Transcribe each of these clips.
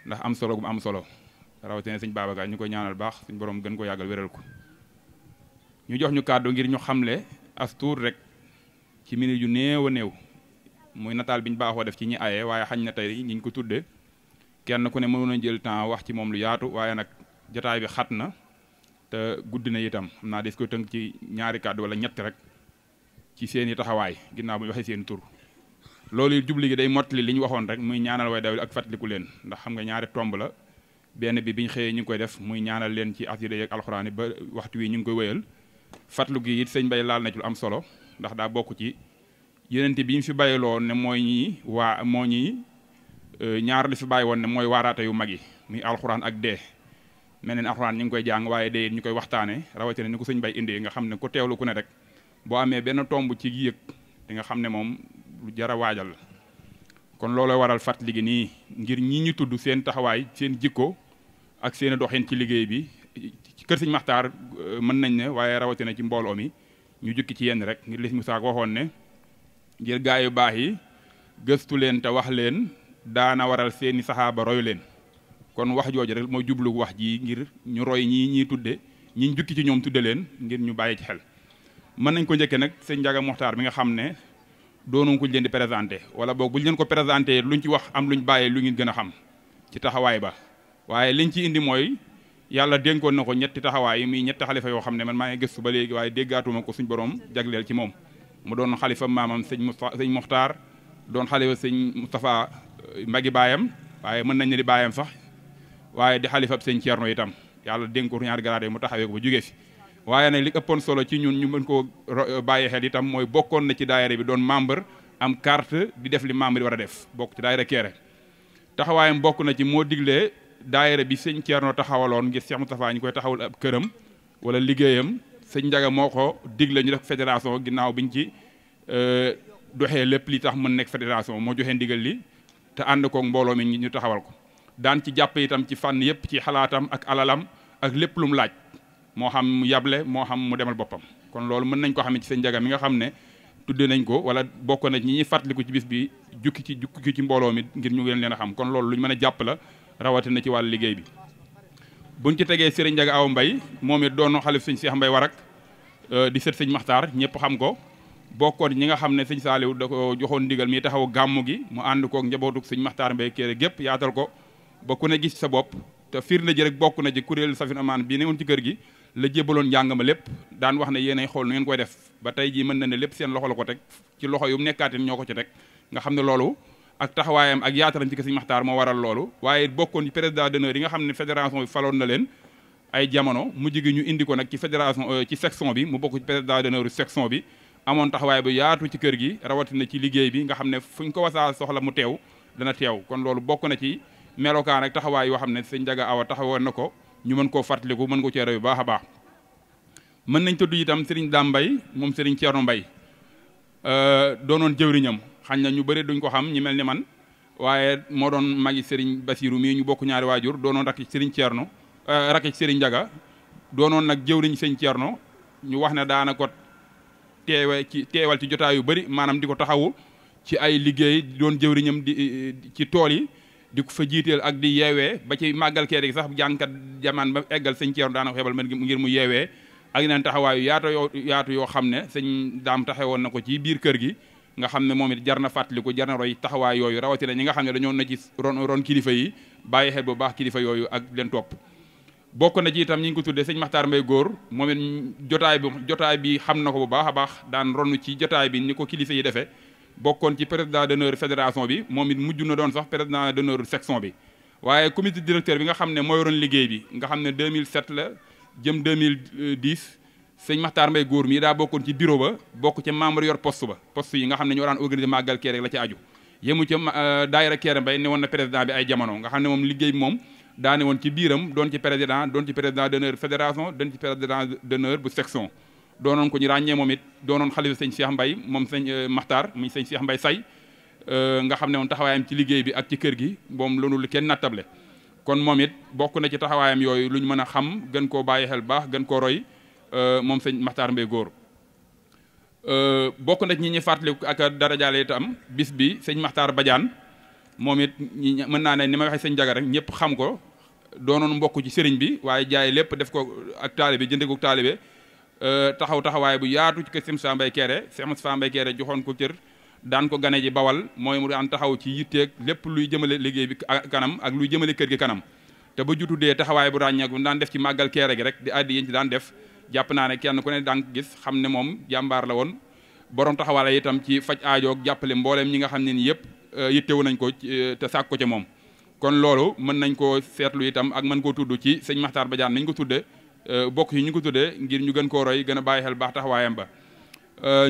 ndax am solo gu am solo rawatina sëñ Babacar ñu koy ñaanal baax suñ borom gën ko yàggal wéral ko ñu jox ñu kàddu ngir ñu xamle as tuur rek ci minute yu néew a néew muy nataal bi ñu baaxoo def ci ñi aye waaye xañ na tey ñi ñu ko tudde kenn ku ne mënoon a jël temps wax ci moom lu yaatu waaye nag jotaay bi xat na te guddi na itam xam naa des koy tënk ci ñaari kàddu wala ñett rek ci seeni taxawaay ginnaaw bu ñu waxee seen tur loolu jubli gi day mottali li ñu waxoon rek muy ñaanal way dawli ak fàttaliku leen ndax xam nga ñaari tomb la benn bi biñ xëyee ñu ngi koy def muy ñaanal leen ci asida yeeg alxuraan yi ba waxtu wi ñu ngi koy wéyal fàttaliku gi it sëñ Bay laal na ci lu am solo ndax daa bokk ci yenente bi ñu fi bàyyiloo ne mooy ñii moo ñii ñaar la fi bàyyi woon ne mooy waaraate yu mag yi muy alxuraan ak dee mel ne alxuraan ñu ngi koy jàng waaye dee ñu koy waxtaane rawatina ni ko sëñ Bay indee nga xam ne ku teewlu ku ne rek boo amee benn tomb ci yëg di nga xam ne moom lu jar a waajal kon looloo waral fàttali gi nii ngir ñi ñu tudd seen taxawaay seen jikko ak seen doxin ci liggéey bi ci kër sëñ Maxtaar mën nañ ne waaye rawatina ci mbooloo mi ñu jukki ci yenn rek ngir li Musaa waxoon ne ngir gaa yu baax yi gëstu leen te wax leen daana waral seeni saxaaba royu leen kon wax jooju rek mooy jublu wax ji ngir ñu roy ñii tudde ñi jukki ci ñoom tudde leen ngir ñu bàyyi ci xel mën nañ ko njëkkee nag sëñ Njaga Moxtaar mi nga xam ne doonoon ko leen di présenté wala boog bu ñu leen ko présenté luñ ci wax am luñ bàyyee lu ngeen gën a xam ci taxawaay ba waaye liñ ci indi mooy yàlla dénkoon na ko ñetti taxawaay yi muy ñetti xalifa yoo xam ne man maa ngi gëstu ba léegi waaye déggaatuma ko suñ borom jagleel ci moom mu doon xalifa maamam sëñ Moxtaar doon xalifa sëñ Moustapha Mbagi baayam waaye mën nañ ne di baayam sax waaye di xalifa sëñ Ceerno itam yàlla dénk ko ñaari garaade mu taxawee ko ba jógee fi waaye nag li ëppoon solo ci ñun ñu mën koo bàyyi xel itam mooy bokkoon na ci daayira bi doon membre am carte di def li membre yi war a def bokk ci daayira Kéré taxawaayam bokk na ci moo diglee daayira bi sëñ Ceerno taxawaloon ngir Cheikh Moustapha ñu koy taxawul ab këram wala liggéeyam sëñ Njaga moo ko digle ñu def fédération ginnaaw biñ ci doxee lépp li tax mën nekk fédération moo joxee ndigal li te ànd koog mbooloo mi ñu taxawal ko daan ci jàpp itam ci fànn yépp ci xalaatam ak alalam ak lépp lu mu laaj moo xam mu yable moo xam mu demal boppam kon loolu mën nañ ko xamee ci sëñ Njaga mi nga xam ne tudde nañ ko wala bokk na ñi ñuy fàttaliku ci bis bi jukki ci mbooloo mi ngir ñu leen a xam kon loolu lu ñu mën a jàpp la rawatina ci wàllu liggéey bi buñ ci tegee sëriñ Njaga Awa Mbay moom it doon xalif sëñ Seex Mbay Warak di sët sëñ Maxtaar ñëpp xam ko bokkoon ñi nga xam ne sëñ Saaliw da ko joxoon ndigal mi taxaw gàmmu gi mu ànd koog njabootuk sëñ Maxtaar Mbay Kéré gépp yaatal ko ba ku ne gis sa bopp te firnde ji rek bokk na ci kuréel Safina Amaan bii ne woon ci kër gi la jébbaloon njàng ma lépp daan wax ne yéenay xool nu ngeen koy def ba tey jii mën na ne lépp seen loxo la ko teg ci loxo yu mu nekkaatin ñoo ko ci teg nga xam ne loolu ak taxawaayam ak yaatalam ci kër sëñ Maxtaar moo waral loolu waaye bokkoon ci président d'honneur yi nga xam ne fédération bi faloon na leen ay jamono mujj gi ñu indi ko nag ci fédération ci section bi mu bokk ci président d'honneur section bi amoon taxawaay bu yaatu ci kër gi rawatina ci liggéey bi nga xam ne fuñ ko wasaa soxla mu teew dana teew kon loolu bokk na ci melokaan ak taxawaay yoo xam ne sëñ Njaga Awa taxawoon na ko ñu mën koo fàttaliku mën ko cee rew bu baax a baax mën nañ tudd itam sëriñ Daam Mbay moom sëriñ Ceerno Mbay doonoon jëwriñam xañ na ñu bëri duñ ko xam ñi mel ni man waaye moo doon magi sëriñ Basiru mii ñu bokk ñaari waajur doonoon rakk ci sëriñ Ceerno rakk ci sëriñ Njaga doonoon nag jëwriñ sëñ Ceerno ñu wax ne daana ko teewal ci jotaay yu bëri maanaam di ko taxawu ci ay liggéey doon jëwriñam di ci tool yi di ko fa jiiteel ak di yeewee ba ci màggal Kéré gi sax jàngkat jamaan ba eggal sëñ Ceerno daana ko xebal man ngir mu yeewee ak yeneen taxawaayu yaatu yoo xam ne sëñ Daam taxawoon na ko ci biir kër gi nga xam ne moom it jar na fàttaliku jar na roy taxawaay yooyu rawatina ñi nga xam ne dañoo na ci ron kilifa yi bàyyi xel bu baax kilifa yooyu ak leen topp bokk na ci itam ñi ngi ko tuddee sëñ Maxtaar Mbay Góor moom it jotaay bi xam na ko bu baax a baax daan ronu ci jotaay bi ni ko kilifa yi defee bokkoon ci président d'honneur fédération bi moom it mujj na doon sax président d'honneur section bi waaye comité directeur bi nga xam ne mooy yoroon liggéey bi nga xam ne 2007 la jëm 2010 sëñ Maxtaar Mbay Góor mii daa bokkoon ci bureau ba bokk ca membre yor poste yi nga xam ne ñoo daan organiser màggal Kéré la ci aju yemu ca daayira Kéré Mbay ne woon na président bi ay jamono nga xam ne moom liggéey bi moom daane woon ci biiram doon ci président d'honneur fédération doon ci président d'honneur bu section doonoon ko ñu ràññee moom it doonoon xalifa sëñ Cheikh Mbay moom sëñ Maxtaar muy sëñ Cheikh Mbay say nga xam ne moom taxawaayam ci liggéey bi ak ci kër gi moom loolu lu kenn nattable kon moom it bokk na ci taxawaayam yooyu lu ñu mën a xam gën koo bàyyi xel baax gën koo roy moom sëñ Maxtaar Mbay Góor bokk na ci ñi ñuy fàttali ak dara jaale itam bis bi sëñ Maxtaar Badiane moom it mën naa ne ni ma waxee sëñ Njaga rek ñëpp xam ko doonoon mbokk ci sëriñ bi waaye jaay lépp def ko ak taalibe jënde ko taalibe taxawaay bu yaatu ci kër Sëñ Moustapha Mbaye Kéré Sëñ Moustapha Mbaye Kéré joxoon ko cër daan ko gane ji bawal mooy mu daan taxaw ci yitteeg lépp luy jëmale liggéey bi kanam ak luy jëmale kër gi kanam te ba jutudee taxawaay bu ràññeeku daan def ci màggal Kéré gi rek di addi yéen ci daan def jàpp naa ne kenn ku ne daan gis xam ne moom jàmbaar la woon borom taxawaale itam ci faj aajoog jàppale mbooleem ñi nga xam ne ni yëpp yittewu nañ ko te sàkk ko ca moom kon loolu mën nañ koo seetlu itam ak mën koo tudd ci sëñ Makhtar Badiane nañ ko tudde bokk yi ñu ko tuddee ngir ñu gën koo roy gën a bàyyi xel baax taxawaayam ba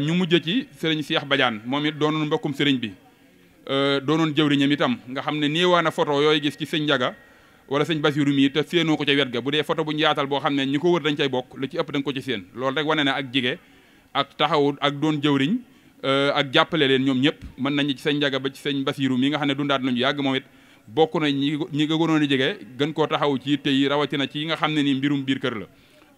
ñu mujj ci sëriñ Cheikh Badiane moom it doonoon mbokkum sëriñ bi doonoon jëwriñam itam nga xam ne néewaa na photo yooyu gis ci sëñ Njaga wala sëñ Basiru mi te séenoo ko ca wet ga bu dee photo bu ñu yaatal boo xam ne ñi ko wër dañ cay bokk lu ci ëpp da nga ko ci séen loolu rek wane na ak jige ak taxawu ak doon jëwriñ ak jàppale leen ñoom ñëpp mën nañu ci sëñ Njaga ba ci sëñ Basiru mi nga xam ne dundaat nañu yàgg moom it bokk na ñi nga gënoon a jege gën koo taxaw ci yitte yi rawatina ci yi nga xam ne ni mbirum biir kër la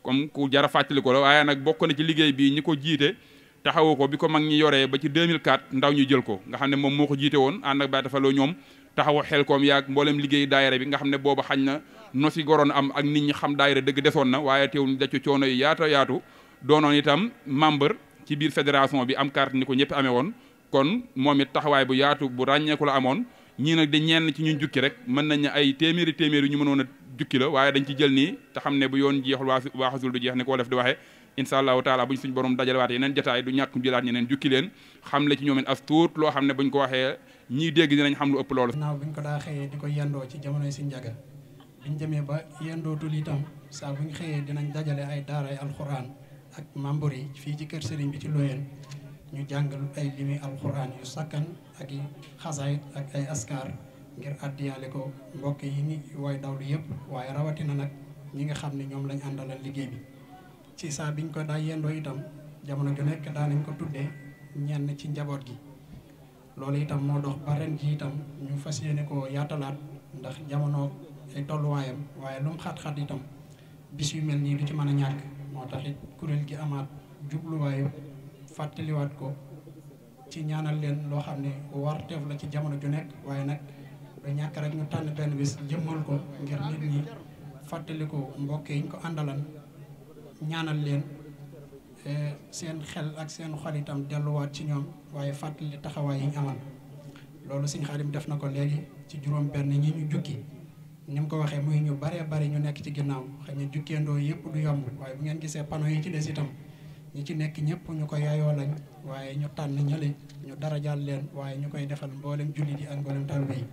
comme ku jara fàttali ko la waaye nag bokk na ci liggéey bi ñi ko jiite taxawu ko bi ko mag ñi yoree ba ci 2004 ndaw ñu jël ko nga xam ne moom moo ko jiite woon ànd ak Baye Tafaloo ñoom taxawu xel koom yaag mboolem liggéey daayira bi nga xam ne booba xañ na no si goroon am ak nit ñi xam daayira dëgg desoon na waaye teewul daccu coono yi yaatu doonoon itam membre ci biir fédération bi am carte ni ko ñëpp amee woon kon moom it taxawaay bu yaatu bu ràññeeku la amoon ñii nag di ñenn ci ñun jukki rek mën nañ ay téeméeri ñu mënoon a jukki la waaye dañ ci jël nii te xam ne bu yoon jeexul waaxasul du jeex ni ko def di waxee incha allahu taala buñ suñ borom dajalewaate yeneen jotaay du ñàkk jëlaat ñeneen jukki leen xam le ci ñoom it as tuut loo xam ne buñ ko waxee ñiy dégg dinañ xam lu ëpp loolu naaw buñ ko daa xëyee di ko yendoo ci jamonoy Sëñ Njaga biñ demee ba yendootul itam saa buñ xëyee dinañ dajale ay daaray alxuraan ak membre yi fii ci kër sëriñ bi ci Loyeen ñu jàngal ay limi alxuraan yu sakkan ak i xasaayit ak ay askar ngir àddiyaale ko mbokk yi ni way dawlu yëpp waaye rawatina nag ñi nga xam ne ñoom lañ àndalal liggéey bi ci saa biñ ko daa yendoo itam jamono ju nekk daa nañ ko tuddee ñenn ci njaboot gi loolu itam moo dox ba ren ji itam ñu fas yéene ko yaatalaat ndax jamono ay tolluwaayam waaye lu mu xat-xat itam bis yu mel nii du ci mën a ñàkk moo tax it kuréel gi amaat jubluwaayu fàttaliwaat ko ci ñaanal leen loo xam ne warteef la ci jamono ju nekk waaye nag du ñàkk rek ñu tànn benn bis jëmmal ko ngir nit ñi fàttali ko mbokk yi ñu ko àndalan ñaanal leen seen xel ak seen xol itam delluwaat ci ñoom waaye fàttali taxawaay yi ñu amal loolu Sëñ Xaadim def na ko léegi ci juróom benn ñi ñu jukki ni mu ko waxee muy ñu baree bari ñu nekk ci ginnaaw xëy na jukkeendoo yëpp du yomb waaye bu ngeen gisee panneau yi ci des itam ñi ci nekk ñëpp ñu ko yaayoo lañ waaye ñu tànn ñële ñu darajaal leen waaye ñu koy defal mboolem jullit yi ak mboolem taalibe yi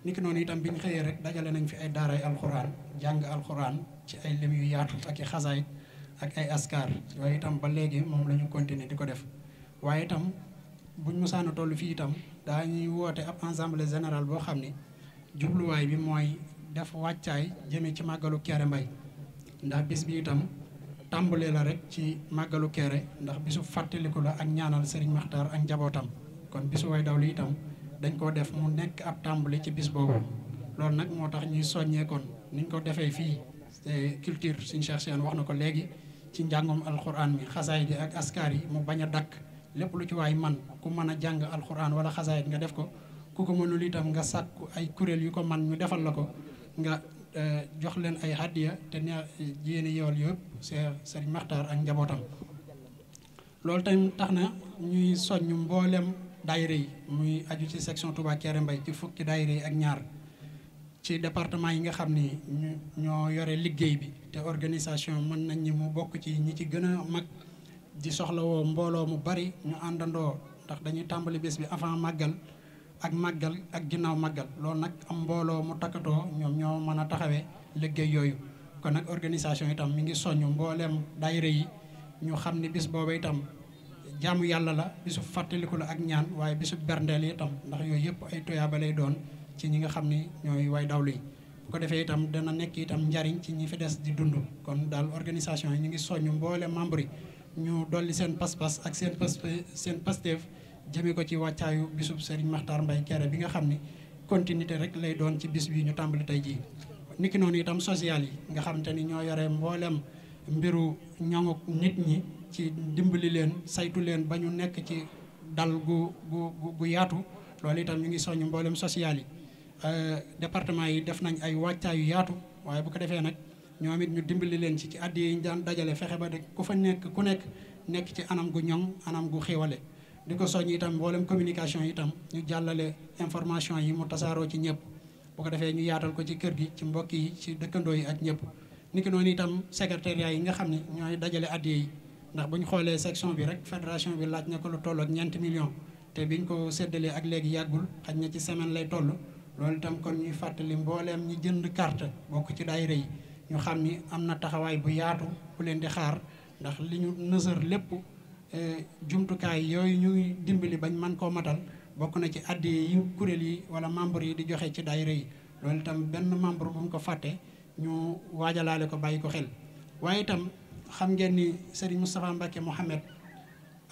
niki noonu itam bi ñu xëyee rek dajale nañ fi ay daaray alxuraan jàng alxuraan ci ay lim yu yaatu ak i xasaayit ak ay askar yooyu itam ba léegi moom la ñu continuer di ko def waaye itam buñ musaana toll fii itam daañuy woote ab assemblée générale boo xam ni jubluwaay bi mooy def wàccaay jëmee ci màggalu Kéré Mbay ndax bis bi itam tàmbalee la rek ci màggalu Kéré ndax bisu fàttaliku la ak ñaanal Serigne Makhtar ak njabootam kon bisu way dawlu itam dañ ko def mu nekk ab tàmbali ci bis boobu loolu nag moo tax ñuy soññee kon niñ ko defee fii culture Serigne Cheikh Sène wax na ko léegi ci njàngum alxuraan mi xasaayid ak askar yi mu bañ a dakk lépp lu ci waay man ku mën a jàng alxuraan wala xasaayid nga def ko ku ko mënul itam nga sàkku ay kuréel yu ko man ñu defal la ko nga jox leen ay hadiya te ne yéene yool yëpp Serigne Makhtar ak njabootam loolu tamit tax na ñuy soññ mboolem daayira yi muy aju ci section Touba Kéré Mbay ci fukki daayira yi ak ñaar ci département yi nga xam ni ñoo yore liggéey bi te organisation mën nañ ñi mu bokk ci ñi ci gën a mag di soxlawoo mbooloo mu bari ñu àndandoo ndax dañuy tàmbali bés bi avant màggal ak màggal ak ginnaaw màggal loolu nag am mbooloo mu takkatoo ñoom ñoo mën a taxawee liggéey yooyu kon nag organisation itam mi ngi soññ mbooleem daayira yi ñu xam ni bis boobu itam jaamu yàlla la bisu fàttaliku la ak ñaan waaye bisu berndeel itam ndax yooyu yëpp ay toyaaba lay doon ci ñi nga xam ni ñooy way dawlu yi bu ko defee itam dana nekk itam njariñ ci ñi fi des di dund kon daal organisation yi ñu ngi soññ mbooleem membre yi ñu dolli seen pas-pas ak seen pasteef jëmee ko ci wàccaayu bisub Serigne Makhtar Mbaye Kéré bi nga xam ni continuité rek lay doon ci bis bi ñu tàmbali tey jii niki noonu itam social yi nga xamante ni ñoo yore mboolem mbiru ñoŋu nit ñi ci dimbali leen saytu leen ba ñu nekk ci dal gu yaatu loolu itam ñu ngi soññ mboolem social yi département yi def nañ ay wàccaay yu yaatu waaye bu ko defee nag ñoom it ñu dimbali leen ci addi yi ñu daan dajale fexe ba de ku fa nekk ku nekk ci anam gu ñoŋ anam gu xéwale di ko soññ itam mboolem communication itam ñu jàllale information yi mu tasaaroo ci ñëpp bu ko defee ñu yaatal ko ci kër gi ci mbokk yi ci dëkkandoo yi ak ñëpp niki noonu itam secrétariat yi nga xam ne ñooy dajale addi yi ndax bu ñu xoolee section bi rek fédération bi laaj na ko lu toll ak ñeenti millions te biñ ko séddalee ak léegi yàggul xaj na ci semaine lay toll loolu itam kon ñuy fàttali mbooleem ñi jënd carte bokk ci daayira yi ñu xam ni am na taxawaay bu yaatu ku leen di xaar ndax li ñu nësër lépp jumtukaay yooyu ñuy dimbali bañ man koo matal bokk na ci addi yi kuréel yi wala membre yi di joxe ci daayira yi loolu itam benn membre bu mu ko fàtte ñu waajalaale ko bàyyi ko xel waaye itam xam ngeen ni Serigne Moustapha Mbacké Mohamed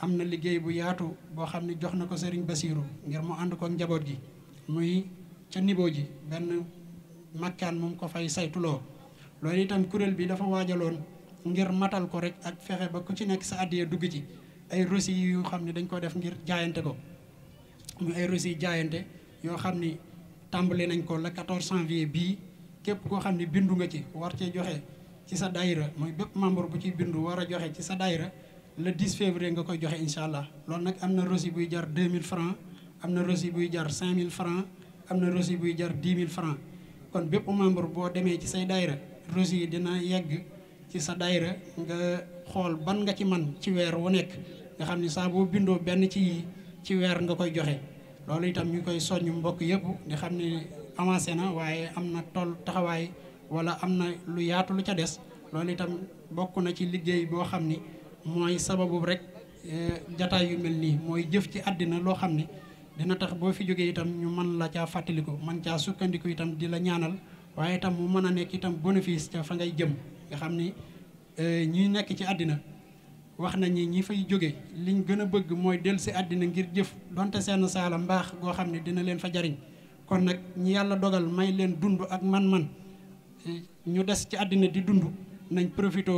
am na liggéey bu yaatu boo xam ne jox na ko Serigne Bassirou ngir mu ànd ko njaboot gi muy ca niveau ji benn makkaan moom ko fay saytuloo loolu itam kuréel bi dafa waajaloon ngir matal ko rek ak fexe ba ku ci nekk sa addiya dugg ci ay reçu yu xam ne dañ ko def ngir jaayante ko muy ay reçu jaayante yoo xam ni tàmbali nañ ko le 14 janvier bii képp koo xam ne bindu nga ci war cee joxe ci sa daayira mooy bépp membre bu ci bindu war a joxe ci sa daayira le 10 février nga koy joxe incha allah loolu nag am na reçu buy jar 2000 francs am na reçu buy jar 5000 francs am na reçu buy jar 10 000 francs kon bépp membre boo demee ci say daayira reçu yi dina yegg ci sa daayira nga xool ban nga ci man ci weer wu nekk nga xam ni saa boo bindoo benn ci weer nga koy joxe loolu itam ñu koy soññ mbokk yëpp di xam ni avancé na waaye am na toll taxawaay wala am na lu yaatu lu ca des loolu itam bokk na ci liggéey boo xam ni mooy sababu rek jataay yu mel nii mooy jëf ci àddina loo xam ni dina tax boo fi jógee itam ñu mën la caa fàttaliku man caa sukkandiku itam di la ñaanal waaye itam mu mën a nekk itam bénéfice ca fa ngay jëm nga xam ni ñi nekk ci àddina wax nañ ni ñi fay jóge liñ gën a bëgg mooy dellu si àddina ngir jëf donte seen saala mbaax goo xam ne dina leen fa jariñ kon nag ñi yàlla dogal may leen dund ak man-man ñu des ci àddina di dund nañ profité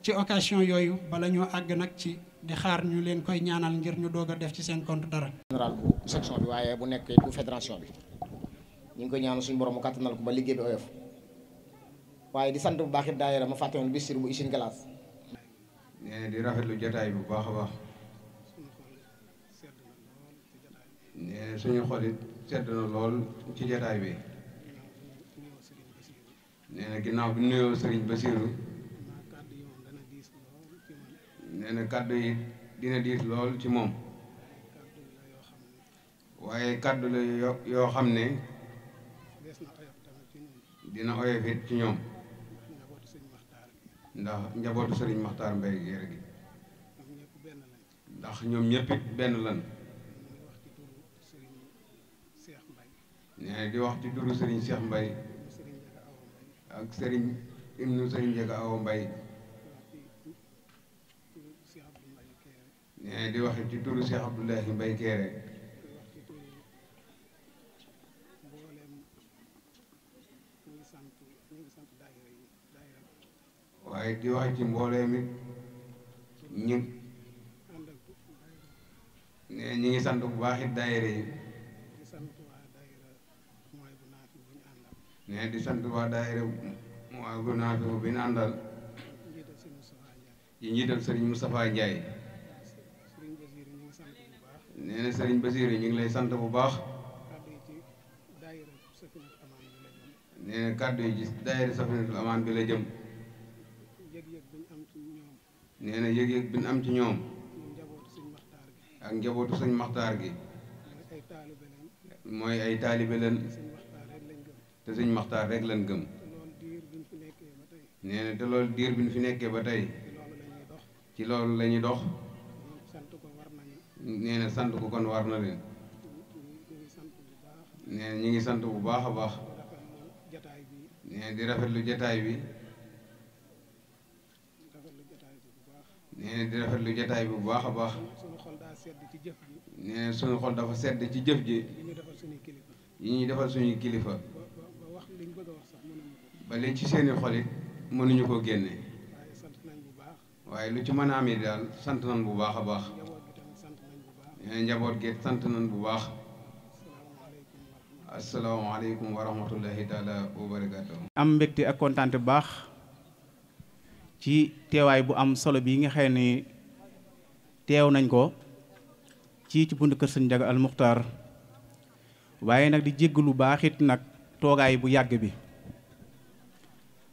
ci occasion yooyu bala ñoo àgg nag ci di xaar ñu leen koy ñaanal ngir ñu doog a def ci seen compte dara. général bu section bi waaye bu nekk bu fédération bi ñu ngi koy ñaanal suñu borom mu kàttanal ko ba liggéey bi oyof waaye di sant bu baax it daayira ma fàtte woon Bichri bu Usine Glace. nee di rafetlu jotaay bu baax a baax nee suñu xol it sedd na lool ci jotaay bi nee na ginnaaw bi nuyoo Serigne Bassirou nee na kàddu yi dina diis lool ci moom waaye kàddu la yoo xam ne dina oyof it ci ñoom ndax njabootu Serigne Makhtar Mbaye Guèye gi ndax ñoom ñëpp it benn lan nee di wax ci turu Serigne Cheikh Mbaye ak Serigne ibnu Serigne Ndiaga Awa Mbaye nee di wax ci turu Cheikh Abdoulahi Mbaye Kéré waaye di wax ci mbooleem it ñu nee ñi ngi sant bu baax it daayira yi nee di sant waa daayira mooy bu naafi bi ñu àndal yi njiital Serigne Moustapha Ndiaye nee na Serigne Bassirou ñu ngi lay sant bu baax nee na kàddu yi ci daayira Safinatul Amaan bi la jëm nee na yëg-yëg bi ñu am ci ñoom ak njabootu sëñ Maxtaar gi mooy ay taalibe leen te sëñ Maxtaar rek lañ gëm nee na te loolu diir bi ñu fi nekkee ba tey ci loolu la ñuy dox nee na sant ko kon war na leen nee na ñu ngi sant bu baax a baax nee na di rafetlu jataay bi nee na di rafetlu jataay bi bu baax a baax nee na suñu xol dafa sedd ci jëf ji yi ñuy defal suñuy kilifa ba léegi ci seeni xol it mënuñu ko génne waaye lu ci mën a amee daal sant nañ bu baax a baax nee na njaboot gi sant nañ bu baax asalaamaaleykum wa rahmatullahi taala wa barakaatu. am mbégte ak kontaan bu baax ci teewaay bu am solo bi nga xam ne teew nañ ko ci buntu kër sëñ Ndiaga al Muxtaar waaye nag di jéggalu baax it nag toogaay bu yàgg bi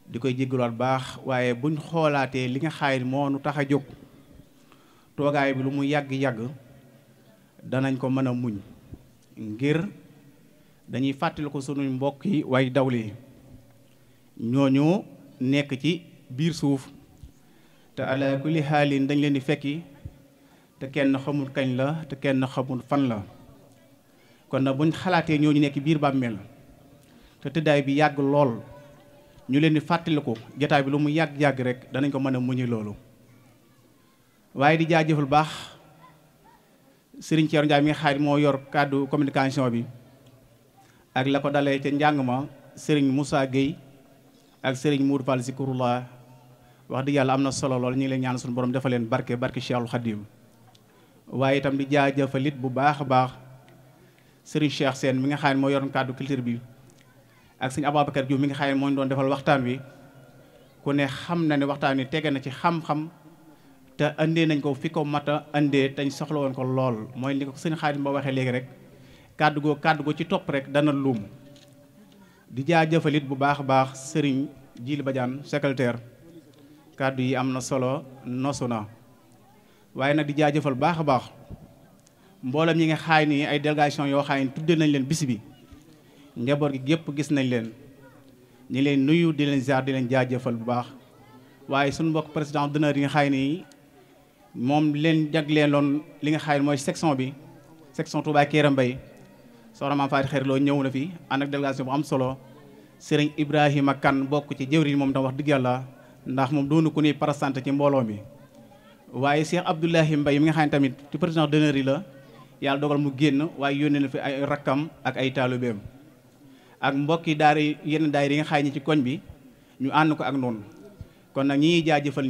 di koy jéggaluwaat baax waaye buñ xoolaatee li nga xaay moo nu tax a jóg toogaay bi lu mu yàgg-yàgg danañ ko mën a muñ ngir dañuy fàttali ko sunuy mbokk yi way dawli ñooñu nekk ci biir suuf te ala kulli xaalin dañ leen di fekki te kenn xamul kañ la te kenn xamul fan la kon nag buñ xalaatee ñooñu nekk biir bàmmeel te tëddaay bi yàgg lool ñu leen di fàttaliku jataay bi lu mu yàgg-yàgg rek danañ ko mën a muñi loolu waaye di jaajëfal baax Serigne Thierno Ndiaye mi nga xam moo yor kàddu communication bi ak la ko dalee ca njàng ma Serigne Moussa Gueye ak Serigne Moudou Fall Zikrullah wax dëgg yàlla am na solo lool ñu ngi leen ñaan suñu borom defal leen barke Cheikhul Khadim waaye itam di jaajëfalit bu baax a baax Serigne Cheikh Sène mi nga xam ne moo yoroon kàddu culture bi ak Serigne Ababacar Diouf mi nga xam ne moo ñu doon defal waxtaan wi ku ne xam na ne waxtaan wi tege na ci xam-xam te andee nañ ko fi ko mat a andee tañ soxla woon ko lool mooy li ko sëñ Xaadim ba waxee léegi rek kàddu goo ci topp rek dana luum di jaajëfalit bu baax a baax Serigne Djili Badiane secrétaire kàddu yi am na solo nosu na waaye nag di jaajëfal baax a baax mboolem ñi nga xaay ni ay délégation yoo xaay ni tudde nañ leen bis bi njaboot gi gépp gis nañ leen ñi leen nuyu di leen ziar di leen jaajëfal bu baax waaye suñu mbokk président d'honneur yi nga xaay ni moom leen jagleeloon li nga xaay mooy section bi section Touba Kéra Mbaye soxna Maam Faati Xeer Lo ñëw na fi ànd ak délégation bu am solo Serigne Ibrahima Kane bokk ci jëwriñ moom tam wax dëgg yàlla ndax moom doonu ko ni parasante ci mbooloo mi waaye Cheikh Abdoulahi Mbaye mi nga xam ne tamit ci président d'honneur yi la yàlla dogal mu génn waaye yónnee na fi ay rakkam ak ay taalibeem ak mbokki daara yenn daara yi nga xaay ñi ci koñ bi ñu ànd ko ak noonu kon nag ñi jaajëfal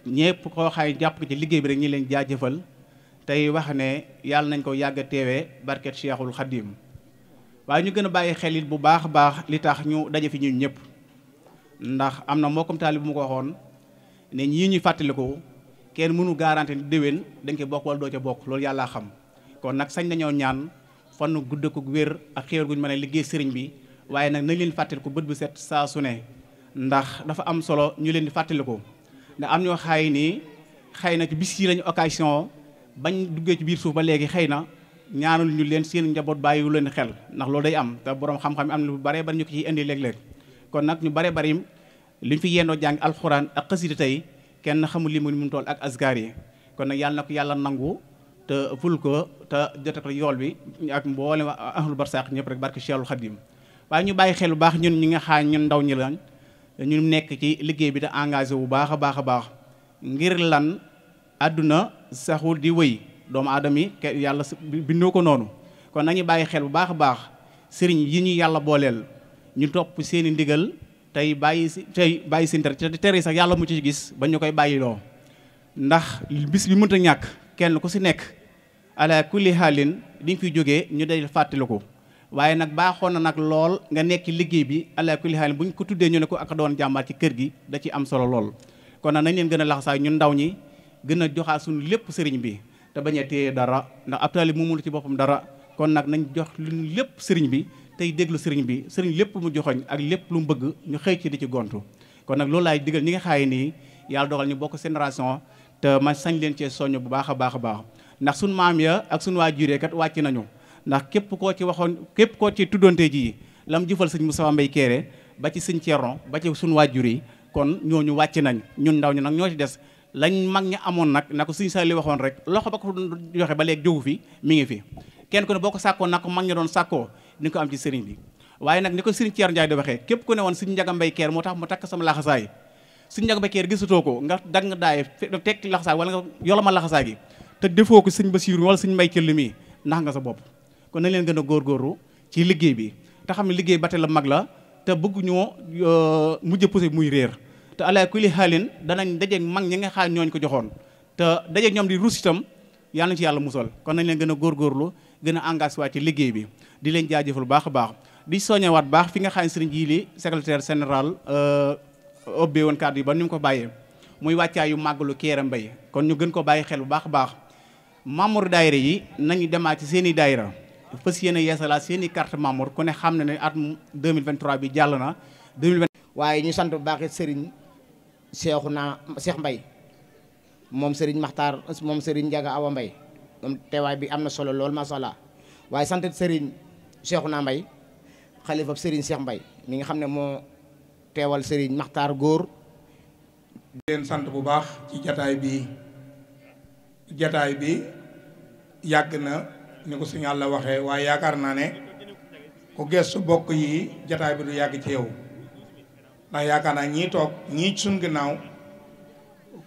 ñëpp koo xaay jàpp ko ci liggéey bi rek ñi leen jaajëfal tey wax ne yàlla nañ ko yàgg a teewee barket Cheikhul Khadim waaye ñu gën a bàyyi xel it bu baax a baax li tax ñu daje fi ñun ñëpp ndax am na mbokkum taalib bu mu ko waxoon ne ñii ñuy fàttaliku kenn mënu garanti ni déwén dañ koy bokk wala doo ca bokk loolu yàllaa xam kon nag sañ nañoo ñaan fan gudd ko wér ak xéewal guñu mën a liggéey sëriñ bi waaye nag nañ leen fàttaliku bët bu set saa su ne ndax dafa am solo ñu leen di fàttaliku ndax am ñoo xaay nii xëy na ci bis yi lañu occasion bañ duggee ci biir suuf ba léegi xëy na ñaanul ñu leen seen njaboot bàyyiwu leen xel ndax loolu day am te borom xam-xam am na lu bare bari ñu ko ciy indi léeg-léeg kon nag ñu bare bari liñ fi yendoo jàng alxuraan ak xasida tey kenn xamul li mu toll ak asgar yi kon nag yàlla na ko yàlla nangu te ful ko te jote ko yool bi ak mboolem ahlul barsaq ñëpp rek barke Cheikhul Khadim waaye ñu bàyyi xel bu baax ñun ñi nga xaar ñun ndaw ñi lañ ñu nekk ci liggéey bi te engagé bu baax a baax a baax ngir lan àdduna saxul di wëy doomu aadama yi yàlla bindoo ko noonu kon nañu bàyyi xel bu baax a baax sëriñ yi ñu yàlla booleel ñu topp seeni ndigal tey bàyyi seen tere sax yàlla mu ci gis ba ñu koy bàyyiloo ndax bis bi mënta ñàkk kenn ku si nekk ala kulli xaalin di nga fiy jógee ñu day fàttaliku waaye nag baaxoon na nag lool nga nekk liggéey bi ala kulli xaalin bu ñu ko tuddee ñu ne ko ak doon jàmbaar ci kër gi da ci am solo lool kon nag nañ leen gën a laxasaay ñun ndaw ñi gën a joxaat suñu lépp sëriñ bi te bañ a téye dara ndax ab taalib mu mënu ci boppam dara kon nag nañ jox lu lépp sëriñ bi tey déglu sëriñ bi sëriñ lépp mu joxoñ ak lépp lu mu bëgg ñu xëy ci di ci gontu kon nag loolu laay digal ñi nga xaay nii yàlla dogal ñu bokk génération te ma sañ leen cee soññ bu baax a baax a baax ndax suñ maam ya ak suñ waajuree kat wàcc nañu ndax képp koo ci tuddoonte ji la mu jëfal sëñ Moustapha Mbaye Kéré ba ci sëñ Thierno ba ci suñ waajur yi kon ñooñu wàcc nañ ñun ndaw ñi nag ñoo ci des lañ mag ña amoon nag na ko sëñ Saliou waxoon rek loxo ba ko joxe ba léegi jógu fi mi ngi fi kenn ku ne boo ko sàkkoo nag ko mag ña doon sàkkoo ni ko am ci sëriñ bi waaye nag ni ko sëriñ Thierno Ndiaye di waxee képp ku ne woon sëñ Ndiaga Mbaye Kéré moo tax mu takk sama laxasaay sëñ Ndiaga Mbaye Kéré gisatoo ko nga dag nga daay tekki laxasaay wala nga yola ma laxasaay gi te defoo ko sëñ Bassirou wala sëñ Mbaye Thiel mii nax nga sa bopp kon nañ leen gën a góorgóorlu ci liggéey bi te xam ne liggéey ba te la mag la te bëgg ñoo mujj poussé muy réer te ala kulli xaalin danañ dajeeg mag ñi nga xaal ñooñ ko joxoon te dajeeg ñoom di rus itam yàlla na ci yàlla musal kon nañ leen gën a góorgóorlu gën a engagé waat ci liggéey bi di leen jaajëfal baax a baax di soññewaat baax fi nga xam ne sëriñ Jili secrétaire général obbee woon kàddu yi ba ni mu ko bàyyee muy wàccaayu màggalu Kéré Mbay kon ñu gën ko bàyyi xel bu baax a baax membre daayira yi nañu demaat ci seen i daayira fas yéene yeesalaat seen i carte membre ku ne xam ne at 2023 bi jàll na 2020 waaye ñu sant bu baax it Serigne Cheikh Mbay moom Serigne Maxtaar moom Serigne Njaga Awa Mbay moom teewaay bi am na solo lool macha allah waaye sant Serigne Cheikhouna Mbay xalifa Serigne Cheikh Mbay mi nga xam ne moo teewal Serigne Maxtaar góor. di leen sant bu baax ci jataay bi yàgg na ni ko suñu Yàlla waxee waaye yaakaar naa ne ku gestu bokk yi jataay bi du yàgg ci yow ndax yaakaar naa ñii toog ñii suñ ginnaaw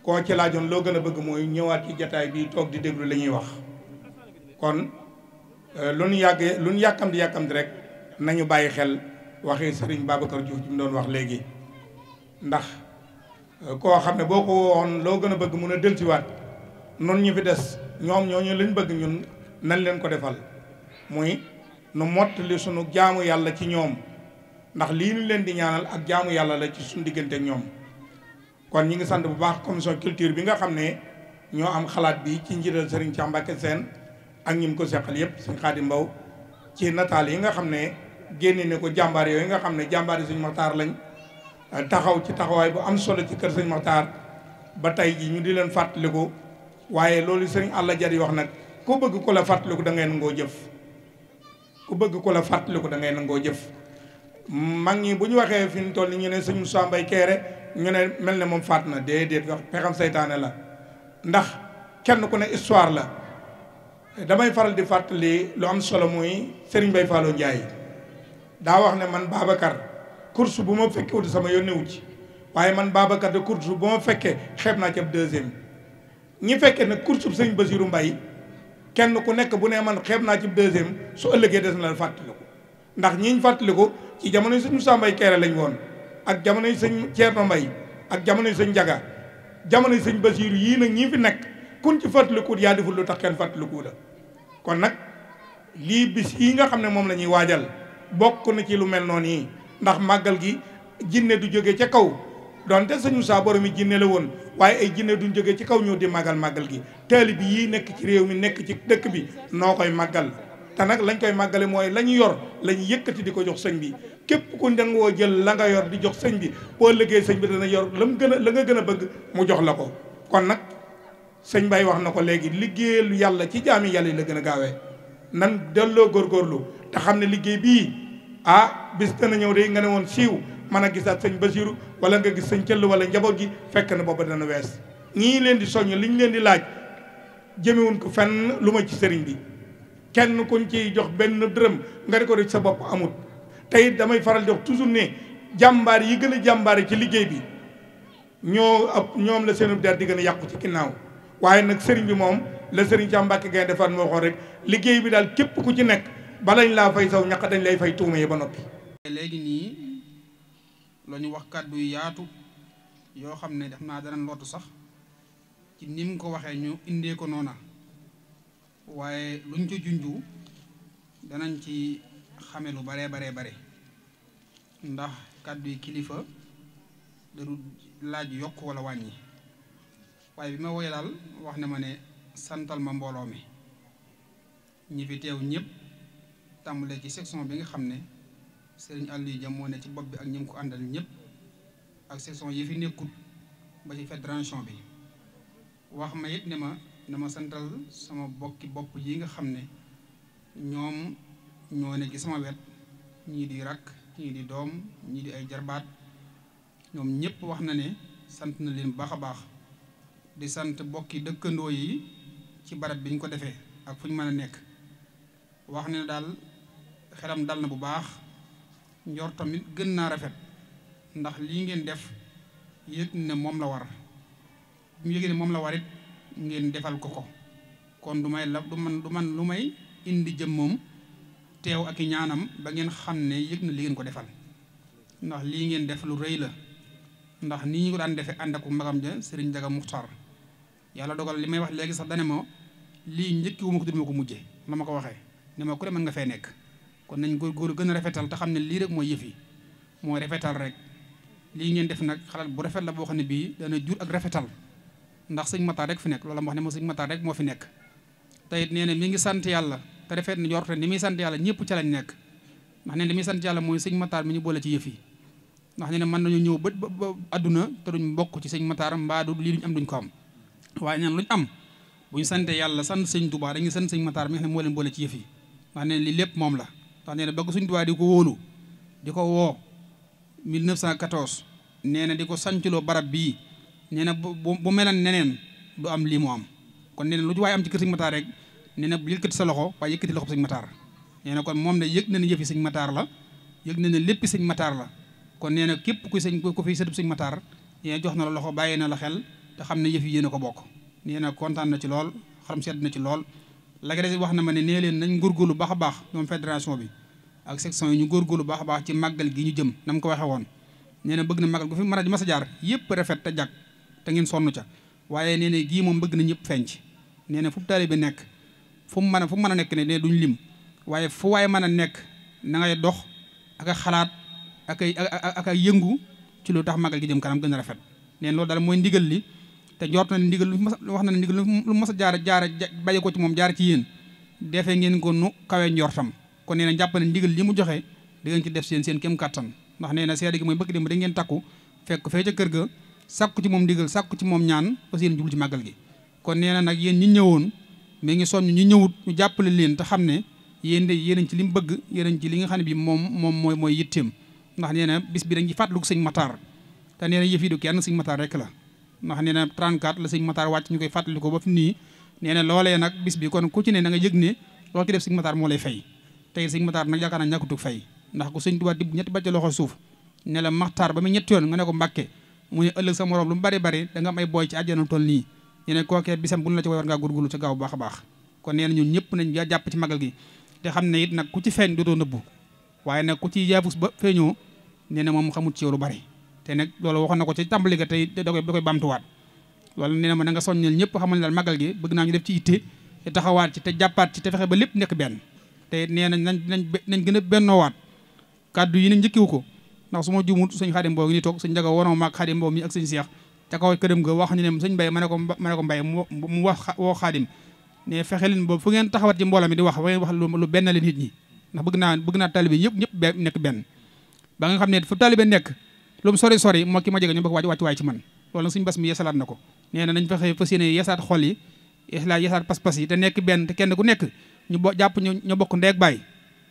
koo ci laajoon loo gën a bëgg mooy ñëwaat ci jataay bi toog di déglu li ñuy wax kon lu ñu yàkkamti rek nañu bàyyi xel waxi Serigne Babacar Diouf ci mu doon wax léegi ndax koo xam ne boo ko woon loo gën a bëgg mun a dellusiwaat noonu ñu fi des ñoom ñooñu lañ bëgg ñun nañ leen ko defal muy nu mottali sunu jaamu yàlla ci ñoom ndax lii ñu leen di ñaanal ak jaamu yàlla la ci suñu diggante ak ñoom. kon ñi ngi sant bu baax commission culture bi nga xam ne ñoo am xalaat bi ci njiital Serigne Cheikh Mbacké Sène ak ñi mu ko seqal yëpp Serigne Khadim Mbow ci nataal yi nga xam ne génne ne ko jàmbaar yooyu nga xam ne jàmbaar yi Serigne Makhtar lañ taxaw ci taxawaay bu am solo ci kër Serigne Makhtar ba tey ji ñu di leen fàttaliku waaye loolu Serigne Alla Jar yi wax nag ku bëgg ko la fàttaliku da ngay nangoo jëf ku bëgg ko la fàttaliku da ngay nangoo jëf mag ñi bu ñu waxee fi ñu toll ni ñu ne Serigne Moussa Mbaye Kéré ñu ne mel ne moom faat na déedéet wax pexam saytaane la ndax kenn ku ne histoire la damay faral di fàttali lu am solo muy Serigne Mbaye Fallou Ndiaye daa wax ne man Babacar course bu ma fekkee wuti sama yónne wu ci waaye man Babacar de course bu ma fekkee xeeb naa ci ab deuxième ñi fekkee nag course bu sëñ Basirou Mbaye kenn ku nekk bu ne man xeeb naa ci deuxième su ëllëgee des na la fàttaliku ndax ñiñ fàttaliku ci jamonoy sëñ Moussa Mbaye Kéré lañ woon ak jamonoy sëñ Thierno Mbaye ak jamonoy sëñ Njaga jamonoy sëñ Basirou yii nag ñii fi nekk kun ci fàttalikuwut yaa deful lu tax kenn fàttaliku la kon nag lii bis yi nga xam ne moom la ñuy waajal bokk na ci lu mel noonu yi ndax màggal gi jinne du jóge ca kaw donte sëñ Moussa borom mi jinne la woon waaye ay jinne duñ jóge ci kaw ñëw di màggal gi taalibe bi yii nekk ci réew mi nekk ci dëkk bi noo koy màggal te nag lañ koy màggale mooy la ñu yor la ñu yëkkati di ko jox sëñ bi képp ku ndangoo jël la nga yor di jox sëñ bi boo liggéey sëñ bi dana yor la nga gën a bëgg mu jox la ko kon nag sëñ Baye wax na ko léegi liggéeyal yàlla ci jaami yàlla yi la gën a gaawee nan delloo góorgóorlu te xam ne liggéey bii bis dana ñëw de nga ne woon siiw mën a gisaat sëñ Basiru wala nga gis sëñ Cëll wala njaboot gi fekk na booba dana wees ñii leen di soññ li ñu leen di laaj jëmewuñ ko fenn lu ma ci sëriñ bi kenn kuñ ciy jox benn dërëm nga di ko def sa bopp amut tey damay faral di wax toujours ne jàmbaar yi gën a jàmbaare ci liggéey bi ñoom la seen der di gën a yàqu ci ginnaaw waaye nag sëriñ bi moom la sëriñ Cheikh Mbacké Gaïndé Fatma waxoon rek liggéey bi daal képp ku ci nekk balañ laa fay saw ñaq dañ lay fay tuuma yi ba noppi. léegi nii la ñu wax kàddu yu yaatu yoo xam ne def naa dana lootu sax ci ni mu ko waxee ñu indee ko noona waaye luñ ci junju danañ ci xame lu bare ndax kàddu yi kilifa daru laaj yokk wala wàññi waaye bi ma woy daal wax ne ma ne santal ma mbooloo mi ñi fi teew ñëpp tàmbalee ci section bi nga xam ne Serigne Aliou Dia moo ne ci bopp bi ak ñi mu ko àndal ñëpp ak section yi fi nekkut ba ci fédération bi wax ma it ne ma dama santal sama bokki bopp yi nga xam ne ñoom ñoo ne ci sama wet ñii di rakk ñii di doom ñii di ay jarbaat ñoom ñëpp wax na ne sant na leen baax a baax di sant bokki dëkkandoo yi ci barab bi ñu ko defee ak fu ñu mën a nekk wax ne daal xelam dal na bu baax njor tamit gën naa rafet ndax lii ngeen def yëg ne moom la war bu mu yëgee ne moom la war it ngeen defal ko kon du man lu may indi jëm moom teew ak i ñaanam ba ngeen xam ne yëg na li ngeen ko defal ndax lii ngeen def lu rëy la ndax nii ñu ko daan defee ànd ak magam ja Serigne Daga Muxtar yàlla dogal li may wax léegi sax dane ma lii njëkkiwuma ko dina ma ko mujje la ma ko waxee ne ma ku ne mën nga fee nekk kon nañ góorgóorlu gën a rafetal te xam ne lii rek mooy yëf yi mooy rafetal rek lii ngeen def nag xalaat bu rafet la boo xam ne bii dana jur ak rafetal ndax sëñ Matar rek fi nekk loolu ma wax ne moom sëñ Matar rek moo fi nekk te it nee na mi ngi sant yàlla te rafet na jorte ni muy sant yàlla ñëpp ca lañ nekk ndax nee na li muy sant yàlla mooy sëñ Matar mi ñu boole ci yëf yi ndax nee na mën nañu ñëw ba adduna te duñ bokk ci sëñ Matar mbaa du lii duñ am duñ ko am waaye neen luñ am buñ sante yàlla sant sëñ Touba dañuy sant sëñ Matar mi nga xam ne moo leen boole ci yëf yi ndax nee na li lépp moom la ndax nee na bëgg sëñ Touba di ko wóolu di ko woo 1914 nee na di ko sancloo barab bii nee na bu melan neneen du am lii mu am kon nee na lu ci waaye am ci kër sëñ Matar rek nee na yëkkati sa loxo waaye yëkkati loxo sëñ Matar nee na kon moom ne yëg na ne yëfi sëñ Matar la yëg na ne léppi sëñ Matar la kon nee na képp ku fi sëtub sëñ Matar nee na jox na la loxo bàyyi na la xel te xam ne yëf yi yéen a ko bokk nee na kontaan na ci lool xaram sedd na ci lool la nga des wax na ma ne nee leen nañ góorgóorlu baax a baax ñoom fédération bi ak section yi ñu góorgóorlu baax a baax ci màggal gi ñu jëm na mu ko waxee woon nee na bëgg na màggal gu fi mën a mas a jaar yëpp rafet te jag te ngeen sonn ca waaye nee na gii moom bëgg na ñëpp fenc nee na fu taalibe bi nekk fu mu mën a nekk ne duñ lim waaye fu waaye mën a nekk na ngay dox ak a xalaat ak ay yëngu ci lu tax màggal gi jëm kanam gën a rafet nee na loolu daal mooy ndigal li te jort na ne ndigal wax na ne ndigal lu mas a jaara bàyyi ko ci moom jaar ci yéen defee ngeen ko nu kawe njortam kon nee na jàpp ne ndigal li mu joxe di ngeen ci def seen kem kattan ndax nee na seede gi mooy bëgg dem ba da ngeen takku fekk fee ca kër ga sàkku ci moom ndigal sàkku ci moom ñaan parce que yéen jublu ci màggal gi kon nee na nag yéen ñi ñëwoon mi ngi soññ ñu ñëwut ñu jàppale leen te xam ne yéen de yéen ci li mu bëgg yéen ci li nga xam ne bi moom mooy yitteem ndax nee na bis bi dañ ci fàttaliku sëñ Matar te nee na yëf yi du kenn sëñ Matar rek la ndax nee na 34 la sëñ Matar wàcc ñu koy fàttaliku ba fi nii nee na loolee nag bis bi kon ku ci ne na nga yëg ne loolu ci def sëñ Matar moo lay fay tey sëñ Matar nag yaakaar naa ñàkkutug fay ndax ku sëñ Tuubaa di ñetti bàcc loxo suuf ne la Matar ba mu ñetti yoon nga ne ko Mbàkke mu ne ëllëg sa morom lu mu bari bari da nga am ay booy ci àjjana toll nii ñu ne kookee bisam bu la ci war ngaa gurgulu ca gaaw bu baax a baax kon nee na ñun ñëpp nañ jàpp ci magal gi te xam ne it nag ku ci feeñ dootoo nëbbu waaye nag ku ci yaafus ba feeñoo nee na moom xamut ci yow lu bari te nag loolu waxoon na ko ci tàmbali ga tey da koy bamtuwaat loolu nee na ma na nga soññal ñëpp xamal ne daal magal gi bëgg naa ñu def ci itte te taxawaat ci te jàppaat ci te fexe ba lépp nekk benn te nee na nañ gën a bennoowaat kàddu yi ne njëkkiwu ko ndax su ma juumut sëñ Xaadim Mbow ngi ni toog sëñ Njaga woonoo maag Xaadim Mbow mi ak sëñ Seex ca kaw këram ga wax ñu ne sëñ Mbay ma ne ko Mbay mu wax woo Xaadim ne fexe leen boobu fu ngeen taxawat ci mbooloo mi di wax ngeen wax lu benn leen nit ñi ndax bëgg naa taalibe ñëpp nekk benn ba nga xam ne fu taalibe nekk lu mu sori moo ki ma jege ñu bëgg wàcc waay ci man loolu nag suñu bas mi yeesalaat na ko nee na nañ fexe fas yéene yeesaat xol yi yeesaat pas-pas yi te nekk benn te kenn ku nekk ñu jàpp ñu bokk ndeeg baay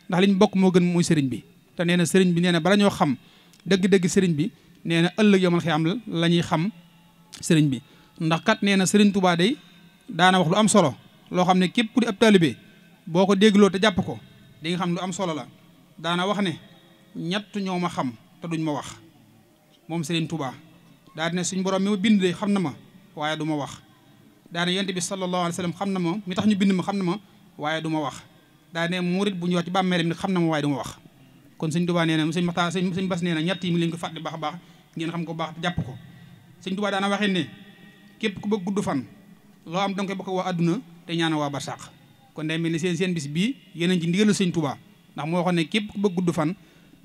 ndax li ñu bokk moo gën muy sëriñ bi te nee na sëriñ bi nee na bala ñoo xam dëgg-dëgg sëriñ bi nee na ëllëg yomal xiyam la ñuy xam sëriñ bi ndax kat nee na sëriñ Touba day daana wax lu am solo loo xam ne képp ku di ab taalibe boo ko dégloo te jàpp ko di nga xam lu am solo la daana wax ne ñett ñoo ma xam te duñ ma wax moom sëriñ Touba daa ne suñ borom mi ma bind de xam na ma waaye du ma wax daane yonent bi sallallahu alayhi wa sallam xam na ma mi tax ñu bind ma xam na ma waaye du ma wax daa ne murit bu ñu wax ci bàmmeelam ni xam na ma waaye du ma wax kon sëñ Touba nee na sëñ Maxtaar sëñ Bas nee na ñett yi mi leen ko fàtte baax a baax ngeen xam ko baax te jàpp ko sëñ Touba daana waxee ne képp ku bëgg gudd fan loo am danga koy bokk waa adduna te ñaana waa barsàq kon day mel ni seen bis bii yéen ci ndigal sëñ Touba ndax moo waxoon ne képp ku bëgg gudd fan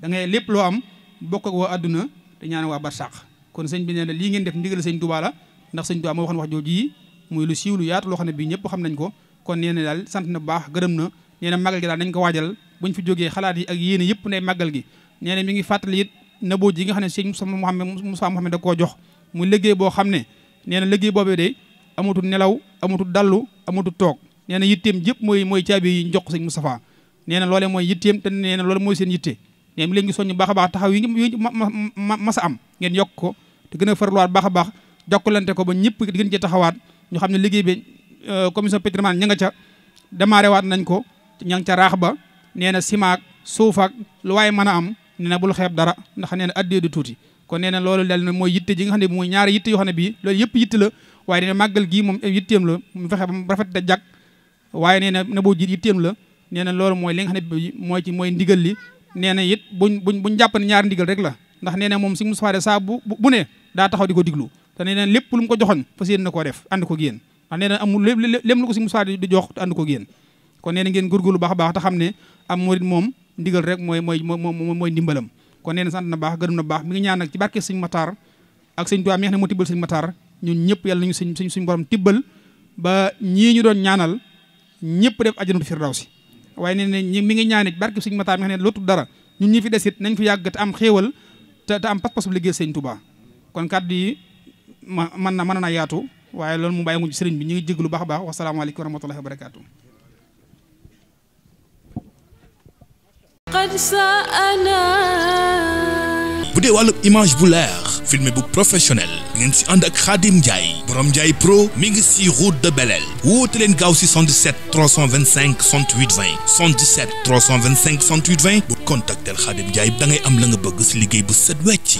da ngay lépp loo am bokk ak waa adduna te ñaana waa barsàq kon sëñ bi nee na lii ngeen def ndigal sëñ Touba la ndax sëñ Touba moo waxoon wax jooju yi muy lu siiw lu yaatu loo xam ne bii ñëpp xam nañ ko kon nee na daal sant na bu baax gërëm na nee na màggal gi daal nañ ko waajal buñ fi jógee xalaat yi ak yéene yëpp ne màggal gi nee na mi ngi fàttali it naboo ji nga xam ne sëñ Moussa Mouhamed da koo jox mu liggéey boo xam ne nee na liggéey boobee de amatul nelaw amatul dallu amatul toog nee na yitteem jëpp mooy caabi yi ñu jox ko sëñ Moustapha nee na loolee mooy yitteem te nee na loolu mooy seen yitte nee na mi leen ngi soññ baax a baax taxaw yi masa am ngeen yokk ko te gën a farluwaat baax a baax jokkalante ko ba ñëpp di gën cee taxawaat ñu xam ne liggéey bi commission patrimoine ña nga ca démarré waat nañ ko ña nga ca raax ba nee na ciment ak suuf ak lu waaye mën a am nee na bul xeeb dara ndax nee na addee du tuuti kon nee na loolu dal na mooy yitte ji nga xam ne bi mooy ñaari yitte yoo xam ne bii loolu yëpp yitte la waaye nee na màggal gii moom yitteem la mu fexe ba mu rafet te jag waaye nee na boo jiit yitteem la nee na loolu mooy li nga xam ne bi mooy ndigal li nee na it buñ jàpp ne ñaari ndigal rek la ndax nee na moom si Moustapha saa bu ne daa taxaw di ko diglu te nee na lépp lu mu ko joxoon fas yéene na koo def ànd ko génn ndax nee na amul lém lu ko si Moustapha di jox te ànd ko génn kon nee na ngeen góorgóorlu baax a baax te xam ne am murid moom ndigal rek mooy ndimbalam kon nee na sant na baax gërëm na baax mi ngi ñaan nag ci barke sëñ Matar ak sëñ Tuubaa mi nga xam ne moo tibbal sëñ Matar ñun ñëpp yàlla nañu suñ borom tibbal ba ñii ñu doon ñaanal ñëpp def àjjanatu firdawsi waaye nee na mi ngi ñaanit barke sëñ Matar mi nga xam ne lootu dara ñun ñi fi desit nañ fi yàgg te am xéewal te am pas-pas bu liggéey sëñ Tuubaa kon kàddu yi mën na yaatu waaye loolu mu bàyyi ngu ci sëriñ bi ñu ngi jéglu baax a baax wasalaamaaleykum wa rahmatullahi wa barakaatu. bu dee wàllu image bu leer filmé bu professionnel ngeen si ànd ak Khadim Ndiaye borom Ndiaye Pro mi ngi si route de Belel woote leen gaaw si 77 325 68 20 77 325 68 20 bu contactel Khadim Ndiaye da ngay am la nga bëgg si liggéey bu set wecc.